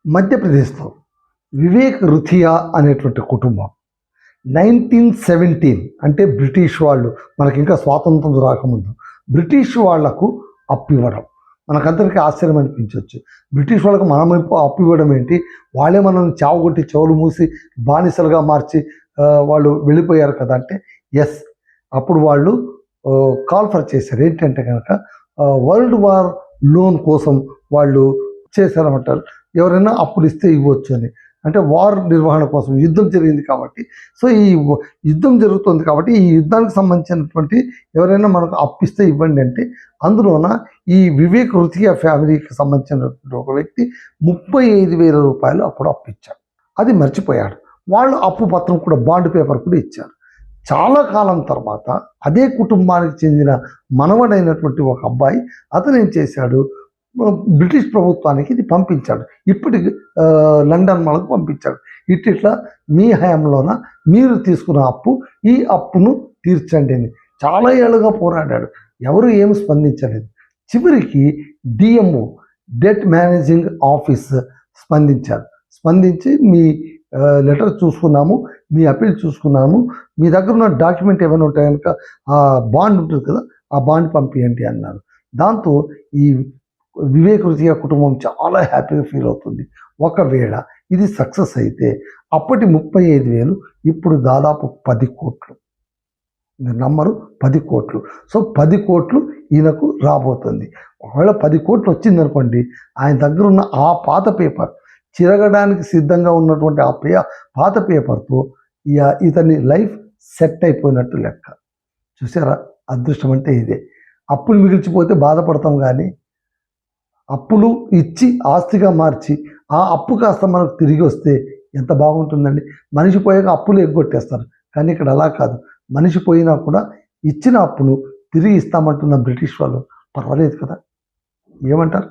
మధ్యప్రదేశ్లో వివేక్ రుథియా అనేటువంటి కుటుంబం 1917 అంటే బ్రిటిష్ వాళ్ళు మనకి ఇంకా స్వాతంత్రం రాకముందు బ్రిటిష్ వాళ్లకు అప్పు ఇవ్వడం మనకందరికీ ఆశ్చర్యం అనిపించవచ్చు. బ్రిటిష్ వాళ్ళకు మనం అప్పు ఇవ్వడం ఏంటి, వాళ్ళే మనం చావుగొట్టి చెవులు మూసి బానిసలుగా మార్చి వాళ్ళు వెళ్ళిపోయారు కదా అంటే ఎస్, అప్పుడు వాళ్ళు కాల్ఫర్ చేశారు. ఏంటంటే కనుక వరల్డ్ వార్ లోన్ కోసం వాళ్ళు చేశారన్నమాట. ఎవరైనా అప్పులు ఇస్తే ఇవ్వచ్చు అని, అంటే వార్ నిర్వహణ కోసం యుద్ధం జరిగింది కాబట్టి. సో ఈ యుద్ధం జరుగుతుంది కాబట్టి ఈ యుద్ధానికి సంబంధించినటువంటి ఎవరైనా మనకు అప్పిస్తే ఇవ్వండి అంటే, అందులోన ఈ వివేక్ రుథియా ఫ్యామిలీకి సంబంధించినటువంటి ఒక వ్యక్తి 35,000 రూపాయలు అప్పుడు అప్పిచ్చాడు. అది మర్చిపోయాడు. వాళ్ళు అప్పు పత్రం కూడా, బాండ్ పేపర్ కూడా ఇచ్చారు. చాలా కాలం తర్వాత అదే కుటుంబానికి చెందిన మనవడైనటువంటి ఒక అబ్బాయి అతను ఏం చేశాడు, బ్రిటిష్ ప్రభుత్వానికి ఇది పంపించాడు. ఇప్పటికి లండన్ మనకు పంపించాడు. ఇట్లా మీ హయాంలోన మీరు తీసుకున్న అప్పు, ఈ అప్పును తీర్చండి అని చాలా ఏళ్ళుగా పోరాడాడు. ఎవరు ఏమి స్పందించలేదు. చివరికి డిఎంఓ, డెట్ మేనేజింగ్ ఆఫీస్ స్పందించారు. స్పందించి మీ లెటర్ చూసుకున్నాము, మీ అప్పీల్ చూసుకున్నాము, మీ దగ్గర ఉన్న డాక్యుమెంట్ ఏమైనా ఉంటాయి కనుక ఆ బాండ్ ఉంటుంది కదా, ఆ బాండ్ పంపించండి అన్నారు. దాంతో ఈ వివేక్ రుథియా కుటుంబం చాలా హ్యాపీగా ఫీల్ అవుతుంది. ఒకవేళ ఇది సక్సెస్ అయితే అప్పటి 35,000 ఇప్పుడు దాదాపు 10 కోట్లు. మీరు నమ్మరు, 10 కోట్లు. సో 10 కోట్లు ఈయనకు రాబోతుంది. ఒకవేళ 10 కోట్లు వచ్చిందనుకోండి, ఆయన దగ్గర ఉన్న ఆ పాత పేపర్, చిరగడానికి సిద్ధంగా ఉన్నటువంటి ఆ పాత పేపర్తో ఇతని లైఫ్ సెట్ అయిపోయినట్టు లెక్క. చూసారా, అదృష్టం అంటే ఇదే. అప్పులు మిగిల్చిపోతే బాధపడతాం, కానీ అప్పులు ఇచ్చి ఆస్తిగా మార్చి ఆ అప్పు కాస్త మనకు తిరిగి వస్తే ఎంత బాగుంటుందండి. మనిషి పోయాక అప్పులు ఎగ్గొట్టేస్తారు, కానీ ఇక్కడ అలా కాదు. మనిషి పోయినా కూడా ఇచ్చిన అప్పును తిరిగి ఇస్తామంటున్న బ్రిటిష్ వాళ్ళు పర్వాలేదు కదా. ఏమంటారు?